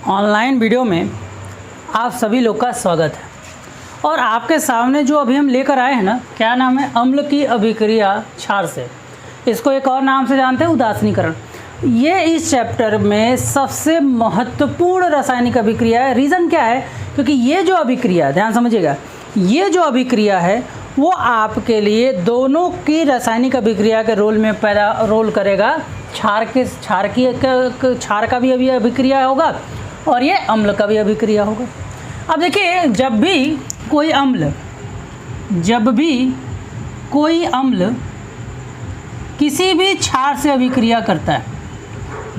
Online video में आप सभी लोग का स्वागत है। और आपके सामने जो अभी हम लेकर आए हैं ना, क्या नाम है? अम्ल की अभिक्रिया क्षार से। इसको एक और नाम से जानते हैं, उदासीनीकरण। ये इस चैप्टर में सबसे महत्वपूर्ण रासायनिक अभिक्रिया है। रीज़न क्या है? क्योंकि ये जो अभिक्रिया, ध्यान समझिएगा, ये जो अभिक्रिया है वो आपके लिए दोनों की रासायनिक अभिक्रिया के रोल करेगा। क्षार का भी अभी अभिक्रिया होगा और ये अम्ल का भी अभिक्रिया होगा। अब देखिए, जब भी कोई अम्ल किसी भी क्षार से अभिक्रिया करता है,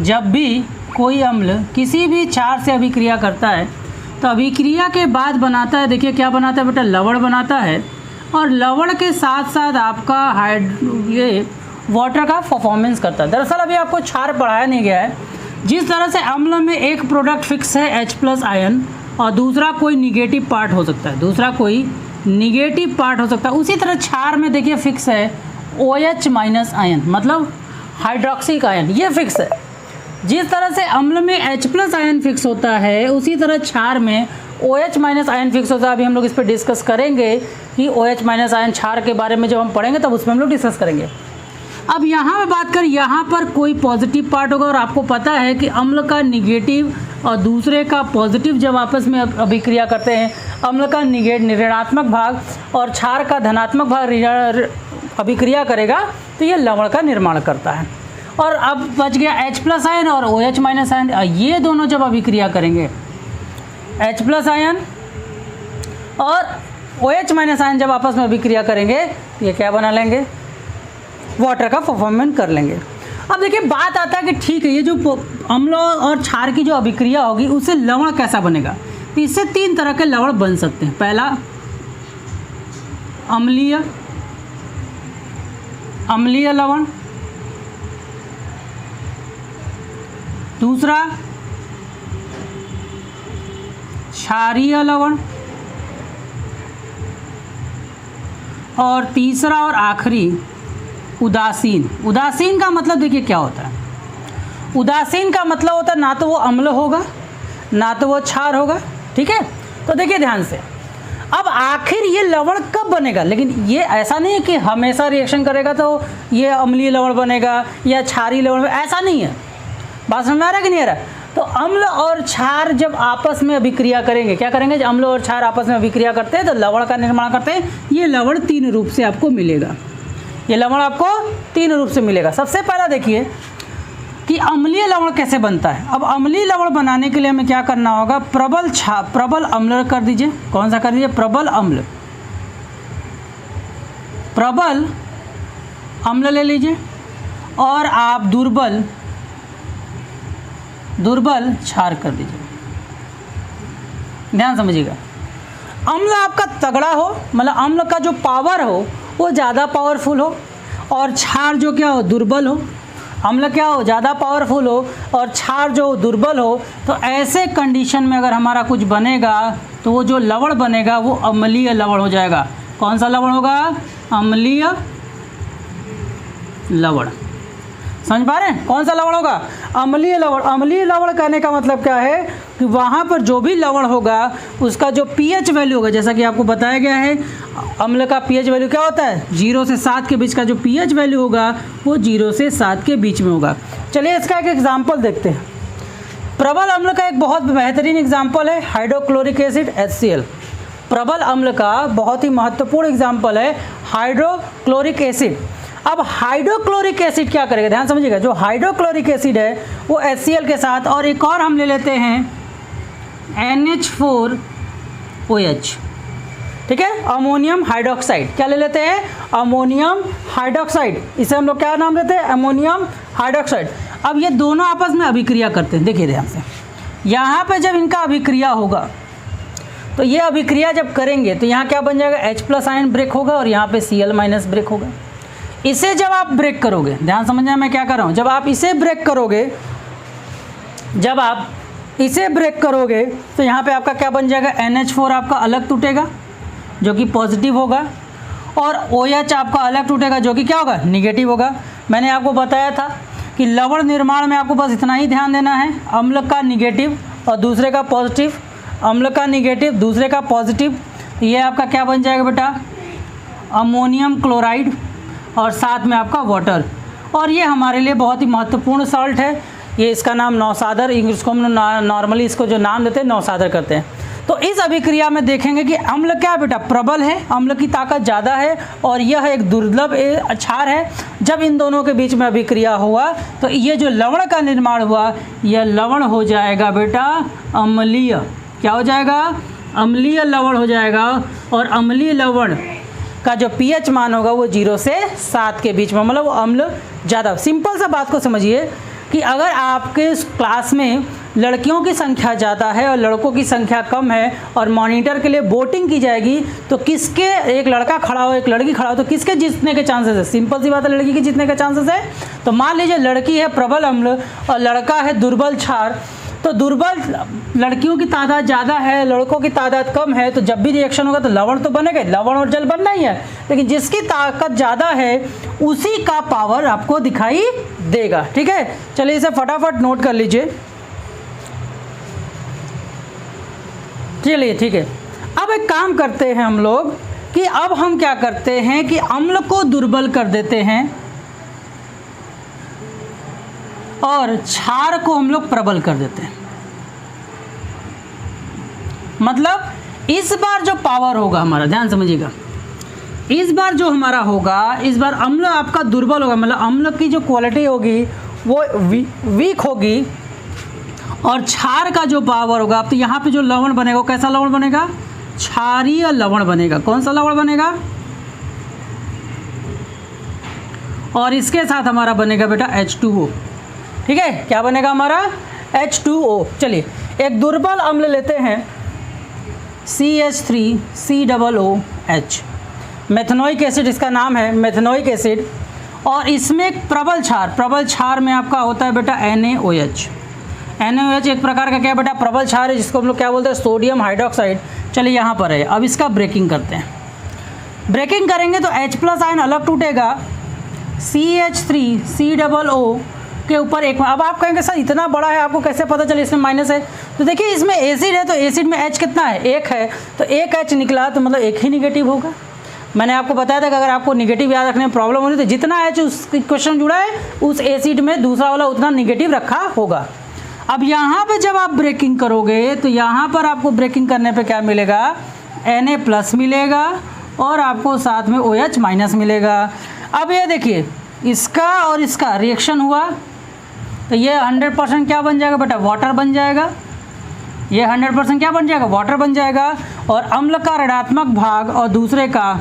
जब भी कोई अम्ल किसी भी क्षार से अभिक्रिया करता है तो अभिक्रिया के बाद बनाता है, देखिए क्या बनाता है बेटा, लवण बनाता है। और लवण के साथ साथ आपका ये वाटर का परफॉर्मेंस करता है। दरअसल अभी आपको क्षार पढ़ाया नहीं गया है। जिस तरह से अम्ल में एक प्रोडक्ट फिक्स है H+ आयन और दूसरा कोई निगेटिव पार्ट हो सकता है, उसी तरह क्षार में देखिए फिक्स है OH- आयन, मतलब हाइड्रोक्सिक आयन, ये फिक्स है। जिस तरह से अम्ल में H+ आयन फिक्स होता है, उसी तरह क्षार में OH- आयन फिक्स होता है। अभी हम लोग इस पर डिस्कस करेंगे कि OH- आयन क्षार के बारे में जब हम पढ़ेंगे तब उसमें हम लोग डिस्कस करेंगे। अब यहाँ पे बात करें, यहाँ पर कोई पॉजिटिव पार्ट होगा और आपको पता है कि अम्ल का निगेटिव और दूसरे का पॉजिटिव जब आपस में अभिक्रिया करते हैं, अम्ल का ऋणात्मक भाग और क्षार का धनात्मक भाग अभिक्रिया करेगा तो ये लवण का निर्माण करता है। और अब बच गया H+ आयन और OH- आयन। ये दोनों जब अभिक्रिया करेंगे, H+ आयन और OH- आयन जब आपस में अभिक्रिया करेंगे तो ये क्या बना लेंगे? वाटर का परफॉर्मेंस कर लेंगे। अब देखिए, बात आता है कि ठीक है, ये जो अम्ल और क्षार की जो अभिक्रिया होगी उससे लवण कैसा बनेगा? तो इससे 3 तरह के लवण बन सकते हैं। पहला अम्लीय लवण, दूसरा क्षारीय लवण और तीसरा और आखिरी उदासीन। उदासीन का मतलब देखिए क्या होता है? उदासीन का मतलब होता है ना तो वो अम्ल होगा ना तो वो क्षार होगा। ठीक है, तो देखिए ध्यान से। अब आखिर ये लवण कब बनेगा? लेकिन ये ऐसा नहीं है कि हमेशा रिएक्शन करेगा तो ये अम्लीय लवण बनेगा या क्षारीय लवण, ऐसा नहीं है। बात समझ में आ रहा है कि नहीं आ रहा? तो अम्ल और क्षार जब आपस में अभिक्रिया करेंगे, क्या करेंगे? जब अम्ल और क्षार आपस में अभिक्रिया करते हैं तो लवण का निर्माण करते हैं। ये लवण 3 रूप से आपको मिलेगा। सबसे पहला देखिए कि अम्लीय लवण कैसे बनता है। अब अम्लीय लवण बनाने के लिए हमें क्या करना होगा? प्रबल अम्ल कर दीजिए। कौन सा कर दीजिए? प्रबल अम्ल ले लीजिए। और आप दुर्बल क्षार कर दीजिए। ध्यान समझिएगा, अम्ल आपका तगड़ा हो, मतलब अम्ल का जो पावर हो वो ज़्यादा पावरफुल हो, और क्षार जो क्या हो? दुर्बल हो। अम्ल क्या हो? ज़्यादा पावरफुल हो और क्षार जो दुर्बल हो। तो ऐसे कंडीशन में अगर हमारा कुछ बनेगा तो वो जो लवण बनेगा वो अम्लीय लवण हो जाएगा। कौन सा लवण होगा? अम्लीय लवण। समझ पा रहे हैं? कौन सा लवण होगा? अम्लीय लवण। अम्लीय लवण कहने का मतलब क्या है कि वहाँ पर जो भी लवण होगा उसका जो pH वैल्यू होगा, जैसा कि आपको बताया गया है, अम्ल का pH वैल्यू क्या होता है? 0 से 7 के बीच का जो pH वैल्यू होगा वो 0 से 7 के बीच में होगा। चलिए इसका एक एग्जाम्पल देखते हैं। प्रबल अम्ल का एक बहुत बेहतरीन एग्जाम्पल है हाइड्रोक्लोरिक एसिड HCl। प्रबल अम्ल का बहुत ही महत्वपूर्ण एग्जाम्पल है हाइड्रोक्लोरिक एसिड। अब हाइड्रोक्लोरिक एसिड क्या करेगा? ध्यान समझिएगा, जो हाइड्रोक्लोरिक एसिड है वो HCl के साथ, और एक और हम ले लेते हैं NH4OH, ठीक है, अमोनियम हाइड्रोक्साइड। क्या ले लेते हैं? Ammonium hydroxide. इसे हम लोग क्या नाम देते हैं? Ammonium hydroxide. अब ये दोनों आपस में अभिक्रिया करते हैं। देखिए ध्यान से, यहाँ पे जब इनका अभिक्रिया होगा तो ये अभिक्रिया जब करेंगे तो यहाँ क्या बन जाएगा? H+ आयन ब्रेक होगा और यहाँ पे Cl- ब्रेक होगा। इसे जब आप ब्रेक करोगे, ध्यान समझना मैं क्या कर रहा हूँ, जब आप इसे ब्रेक करोगे तो यहाँ पे आपका क्या बन जाएगा? NH4 आपका अलग टूटेगा जो कि पॉजिटिव होगा, और OH आपका अलग टूटेगा जो कि क्या होगा? निगेटिव होगा। मैंने आपको बताया था कि लवण निर्माण में आपको बस इतना ही ध्यान देना है, अम्ल का निगेटिव और दूसरे का पॉजिटिव, अम्ल का निगेटिव, दूसरे का पॉजिटिव, ये आपका क्या बन जाएगा बेटा, अमोनियम क्लोराइड, और साथ में आपका वाटर। और ये हमारे लिए बहुत ही महत्वपूर्ण सॉल्ट है, ये इसका नाम नौसादर, इसको हम नॉर्मली इसको जो नाम देते हैं नौसादर करते हैं। तो इस अभिक्रिया में देखेंगे कि अम्ल क्या है बेटा, प्रबल है, अम्ल की ताकत ज़्यादा है, और यह एक दुर्लभ क्षार है। जब इन दोनों के बीच में अभिक्रिया हुआ तो ये जो लवण का निर्माण हुआ, यह लवण हो जाएगा बेटा अम्लीय। क्या हो जाएगा, अम्लीय लवण हो जाएगा। और अम्लीय लवण का जो pH मान होगा वो 0 से 7 के बीच में, मतलब वो अम्ल ज़्यादा। सिंपल सा बात को समझिए कि अगर आपके क्लास में लड़कियों की संख्या ज़्यादा है और लड़कों की संख्या कम है और मॉनिटर के लिए वोटिंग की जाएगी, तो किसके, एक लड़का खड़ा हो एक लड़की खड़ा हो, तो किसके जीतने के चांसेस है, सिंपल सी बात है, लड़की के जीतने के चांसेस है। तो मान लीजिए लड़की है प्रबल अम्ल और लड़का है दुर्बल क्षार, तो दुर्बल लड़कियों की तादाद ज़्यादा है, लड़कों की तादाद कम है, तो जब भी रिएक्शन होगा तो लवण तो बनेगा, लवण और जल बनना ही है। लेकिन जिसकी ताकत ज़्यादा है उसी का पावर आपको दिखाई देगा। ठीक है, चलिए इसे फटाफट नोट कर लीजिए। चलिए ठीक है, अब एक काम करते हैं हम लोग कि अब हम क्या करते हैं कि अम्ल को दुर्बल कर देते हैं और क्षार को हम लोग प्रबल कर देते हैं। मतलब इस बार जो पावर होगा हमारा, ध्यान समझिएगा, इस बार जो हमारा होगा, इस बार अम्ल आपका दुर्बल होगा, मतलब अम्ल की जो क्वालिटी होगी वो वीक होगी, और क्षार का जो पावर होगा, अब तो यहाँ पे जो लवण बनेगा वो कैसा लवण बनेगा, क्षारीय लवण बनेगा। कौन सा लवण बनेगा, और इसके साथ हमारा बनेगा बेटा H2O। ठीक है, क्या बनेगा हमारा, H2O। चलिए एक दुर्बल अम्ल लेते हैं, CH3COOH, मेथनोइक एसिड इसका नाम है, मेथनोइक एसिड। और इसमें एक प्रबल क्षार में आपका होता है बेटा NaOH। NaOH एक प्रकार का क्या बेटा, प्रबल क्षार है, जिसको हम लोग क्या बोलते हैं, सोडियम हाइड्रोक्साइड। चलिए यहाँ पर है, अब इसका ब्रेकिंग करते हैं। ब्रेकिंग करेंगे तो H+ आयन अलग टूटेगा, CH3COO के ऊपर एक। अब आप कहेंगे सर इतना बड़ा है, आपको कैसे पता चले इसमें माइनस है। तो देखिए इसमें एसिड है, तो एसिड में H कितना है, 1 है, तो 1 H निकला, तो मतलब 1 ही निगेटिव होगा। मैंने आपको बताया था कि अगर आपको निगेटिव याद रखने में प्रॉब्लम हो रही है तो जितना H उस क्वेश्चन जुड़ा है उस एसिड में दूसरा वाला उतना निगेटिव रखा होगा। अब यहाँ पे जब आप ब्रेकिंग करोगे तो यहाँ पर आपको ब्रेकिंग करने पे क्या मिलेगा, Na+ मिलेगा और आपको साथ में OH- मिलेगा। अब ये देखिए इसका और इसका रिएक्शन हुआ तो ये 100% क्या बन जाएगा बेटा, वाटर बन जाएगा। ये 100% क्या बन जाएगा, वाटर बन जाएगा। और अम्ल का ऋणात्मक भाग और दूसरे का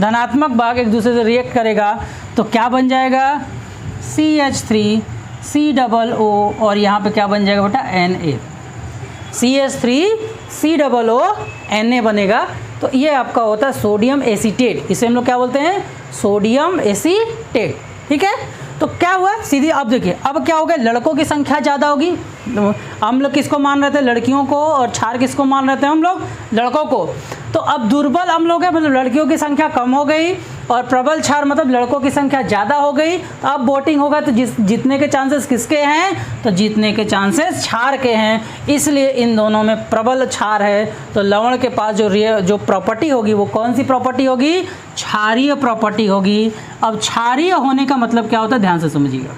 धनात्मक भाग एक दूसरे से रिएक्ट करेगा तो क्या बन जाएगा, CH3COO, और यहाँ पे क्या बन जाएगा बेटा, Na। CH3COO Na बनेगा। तो ये आपका होता है सोडियम एसीटेट, इसे हम लोग क्या बोलते हैं, सोडियम एसीटेट। ठीक है, तो क्या हुआ सीधी, अब देखिए अब क्या हो गया, लड़कों की संख्या ज़्यादा होगी, हम लोग किसको मान रहे थे, लड़कियों को, और क्षार किसको मान रहे थे हम लोग, लड़कों को। तो अब दुर्बल अम्ल हो गए, मतलब लड़कियों की संख्या कम हो गई, और प्रबल क्षार मतलब लड़कों की संख्या ज़्यादा हो गई। तो अब वोटिंग होगा तो जीतने के चांसेस किसके हैं, तो जीतने के चांसेस क्षार के हैं, इसलिए इन दोनों में प्रबल क्षार है। तो लवण के पास जो प्रॉपर्टी होगी वो कौन सी प्रॉपर्टी होगी, क्षारीय प्रॉपर्टी होगी। अब क्षारीय होने का मतलब क्या होता है, ध्यान से समझिएगा।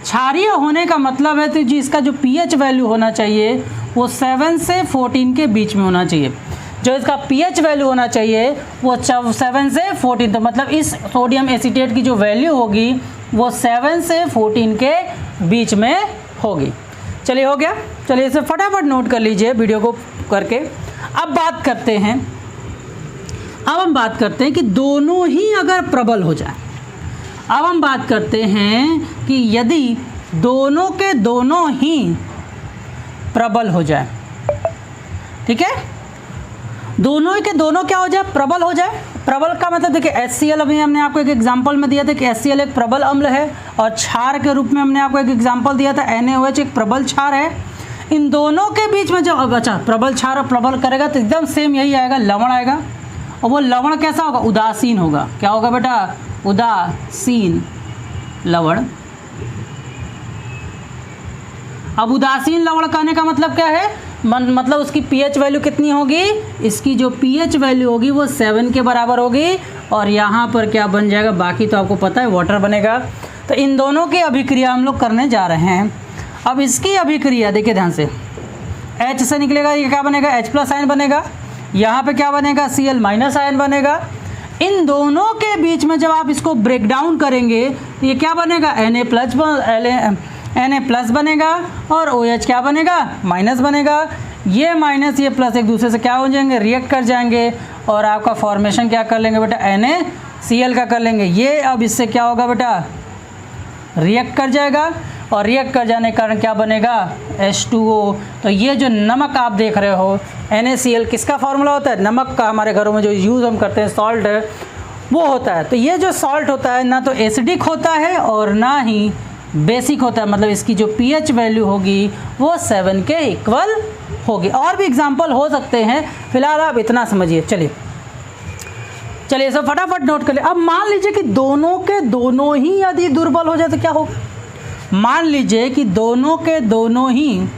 क्षारीय होने का मतलब है तो जिसका जो pH वैल्यू होना चाहिए वो 7 से 14 के बीच में होना चाहिए। जो इसका pH वैल्यू होना चाहिए वो 7 से 14, तो मतलब इस सोडियम एसीटेट की जो वैल्यू होगी वो 7 से 14 के बीच में होगी। चलिए हो गया, चलिए इसे फटाफट नोट कर लीजिए वीडियो को करके। अब हम बात करते हैं कि दोनों ही अगर प्रबल हो जाए, अब हम बात करते हैं कि यदि दोनों के दोनों ही प्रबल हो जाए, ठीक है, दोनों के दोनों क्या हो जाए, प्रबल हो जाए। प्रबल का मतलब देखिए HCl, अभी हमने आपको एक एग्जांपल में दिया था कि HCl एक प्रबल अम्ल है, और क्षार के रूप में हमने आपको एक एग्जांपल दिया था NaOH एक प्रबल क्षार है। इन दोनों के बीच में जब अच्छा प्रबल क्षार और प्रबल करेगा तो एकदम सेम यही आएगा, लवण आएगा। और वो लवण कैसा होगा, उदासीन होगा। क्या होगा बेटा, उदासीन लवण। अब उदासीन लवण कहने का मतलब क्या है, मतलब उसकी pH वैल्यू कितनी होगी, इसकी जो pH वैल्यू होगी वो 7 के बराबर होगी। और यहाँ पर क्या बन जाएगा, बाकी तो आपको पता है वाटर बनेगा। तो इन दोनों की अभिक्रिया हम लोग करने जा रहे हैं। अब इसकी अभिक्रिया देखिए ध्यान से, H से निकलेगा, ये क्या बनेगा, H+ आयन बनेगा। यहाँ पे क्या बनेगा, Cl- आयन बनेगा। इन दोनों के बीच में जब आप इसको ब्रेक डाउन करेंगे तो ये क्या बनेगा, Na+ बनेगा और OH क्या बनेगा, माइनस बनेगा। ये माइनस ये प्लस एक दूसरे से क्या हो जाएंगे, रिएक्ट कर जाएंगे और आपका फॉर्मेशन क्या कर लेंगे बेटा, NaCl का कर लेंगे। ये अब इससे क्या होगा बेटा, रिएक्ट कर जाएगा और रिएक्ट कर जाने के कारण क्या बनेगा, H2O। तो ये जो नमक आप देख रहे हो NaCl किसका फार्मूला होता है, नमक का, हमारे घरों में जो यूज़ हम करते हैं सॉल्ट है वो होता है। तो ये जो सॉल्ट होता है ना तो एसिडिक होता है और ना ही बेसिक होता है, मतलब इसकी जो pH वैल्यू होगी वो 7 के इक्वल होगी। और भी एग्जाम्पल हो सकते हैं, फिलहाल आप इतना समझिए। चलिए सब फटाफट नोट कर ले। अब मान लीजिए कि दोनों के दोनों ही यदि दुर्बल हो जाए तो क्या होगा, मान लीजिए कि दोनों के दोनों ही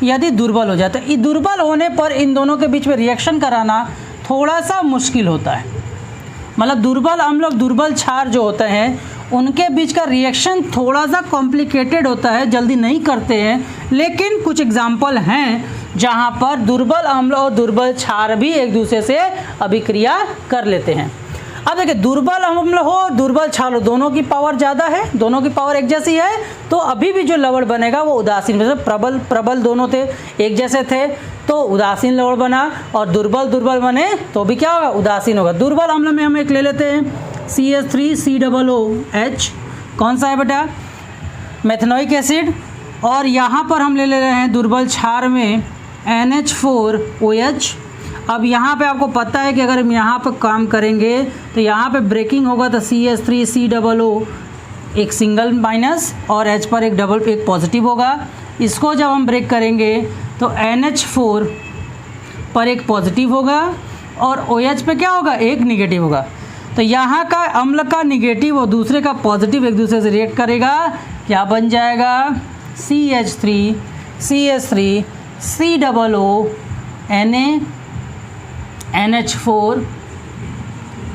यदि दुर्बल हो जाए तो दुर्बल होने पर इन दोनों के बीच में रिएक्शन कराना थोड़ा सा मुश्किल होता है। मतलब दुर्बल अम्ल और दुर्बल क्षार जो होते हैं उनके बीच का रिएक्शन थोड़ा सा कॉम्प्लिकेटेड होता है, जल्दी नहीं करते हैं। लेकिन कुछ एग्जाम्पल हैं जहाँ पर दुर्बल अम्ल और दुर्बल क्षार भी एक दूसरे से अभिक्रिया कर लेते हैं। अब देखिए, दुर्बल अम्ल हो दुर्बल क्षार हो, दोनों की पावर ज़्यादा है, दोनों की पावर एक जैसी है, तो अभी भी जो लवण बनेगा वो उदासीन, मतलब प्रबल दोनों थे, एक जैसे थे तो उदासीन लवण बना, और दुर्बल बने तो भी क्या होगा, उदासीन होगा। दुर्बल अम्ल में हम एक ले लेते हैं CH3COOH, कौन सा है बेटा, मेथनोइक एसिड। और यहाँ पर हम ले रहे हैं दुर्बल क्षार में NH4OH। अब यहाँ पे आपको पता है कि अगर हम यहाँ पर काम करेंगे तो यहाँ पे ब्रेकिंग होगा तो CH3COO एक सिंगल माइनस और H पर एक पॉजिटिव होगा। इसको जब हम ब्रेक करेंगे तो NH4 पर एक पॉजिटिव होगा और OH पे क्या होगा, एक निगेटिव होगा। तो यहाँ का अम्ल का निगेटिव और दूसरे का पॉजिटिव एक दूसरे से रिएक्ट करेगा, क्या बन जाएगा, CH3 COO NH4।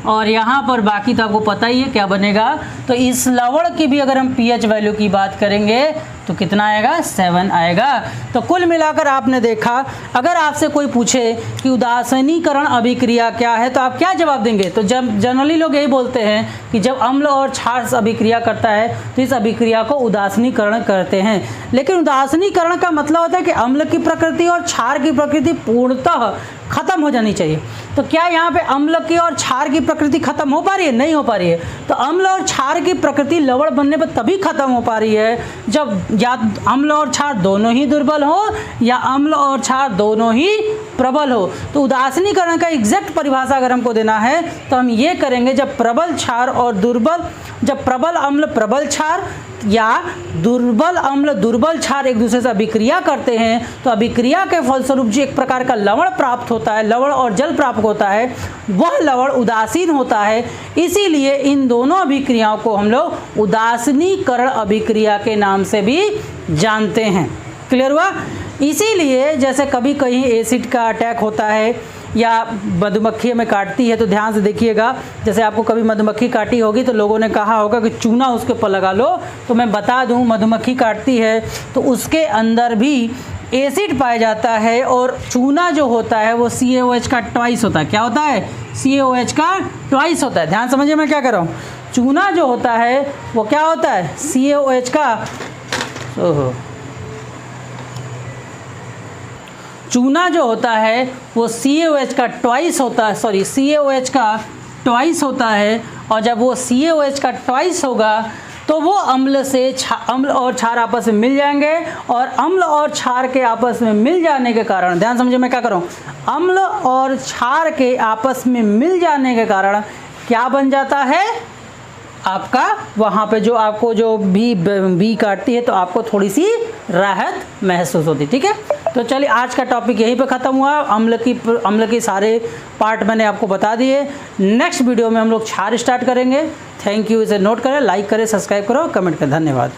और यहाँ पर बाकी तो आपको पता ही है क्या बनेगा। तो इस लवण की भी अगर हम pH वैल्यू की बात करेंगे तो कितना आएगा, 7 आएगा। तो कुल मिलाकर आपने देखा, अगर आपसे कोई पूछे कि उदासीनीकरण अभिक्रिया क्या है तो आप क्या जवाब देंगे। तो जब जनरली लोग यही बोलते हैं कि जब अम्ल और क्षार अभिक्रिया करता है तो इस अभिक्रिया को उदासीनीकरण करते हैं। लेकिन उदासीनीकरण का मतलब होता है कि अम्ल की प्रकृति और क्षार की प्रकृति पूर्णतः खत्म हो जानी चाहिए। तो क्या यहाँ पे अम्ल की और क्षार की प्रकृति खत्म हो पा रही है, नहीं हो पा रही है। तो अम्ल और क्षार की प्रकृति लवण बनने पर तभी खत्म हो पा रही है जब या अम्ल और क्षार दोनों ही दुर्बल हो या अम्ल और क्षार दोनों ही प्रबल हो। तो उदासीनीकरण का एग्जैक्ट परिभाषा अगर हमको देना है तो हम ये करेंगे, जब प्रबल क्षार और जब प्रबल अम्ल प्रबल क्षार या दुर्बल अम्ल दुर्बल क्षार एक दूसरे से अभिक्रिया करते हैं तो अभिक्रिया के फलस्वरूप जो एक प्रकार का लवण प्राप्त होता है, लवण और जल प्राप्त होता है, वह लवण उदासीन होता है। इसीलिए इन दोनों अभिक्रियाओं को हम लोग उदासीनीकरण अभिक्रिया के नाम से भी जानते हैं। क्लियर हुआ। इसीलिए जैसे कभी कहीं एसिड का अटैक होता है या मधुमक्खी हमें काटती है तो ध्यान से देखिएगा, जैसे आपको कभी मधुमक्खी काटी होगी तो लोगों ने कहा होगा कि चूना उसके ऊपर लगा लो। तो मैं बता दूं, मधुमक्खी काटती है तो उसके अंदर भी एसिड पाया जाता है और चूना जो होता है वो CaOH का ट्वाइस होता है। क्या होता है, CaOH का ट्वाइस होता है। ध्यान समझिए मैं क्या कर रहा हूँ। चूना जो होता है वो क्या होता है, CaOH का चूना जो होता है वो CaOH का ट्वाइस होता है, CaOH का ट्वाइस होता है। और जब वो CaOH का ट्वाइस होगा तो वो अम्ल और क्षार आपस में मिल जाएंगे और अम्ल और क्षार के आपस में मिल जाने के कारण, ध्यान समझिए मैं क्या कर रहा हूँ, अम्ल और क्षार के आपस में मिल जाने के कारण क्या बन जाता है आपका, वहाँ पे जो आपको जो बी काटती है तो आपको थोड़ी सी राहत महसूस होती। ठीक है, तो चलिए आज का टॉपिक यहीं पे ख़त्म हुआ। अम्ल की सारे पार्ट मैंने आपको बता दिए। नेक्स्ट वीडियो में हम लोग क्षार स्टार्ट करेंगे। Thank you. इसे नोट करें, लाइक करें, सब्सक्राइब करो, कमेंट करें। धन्यवाद।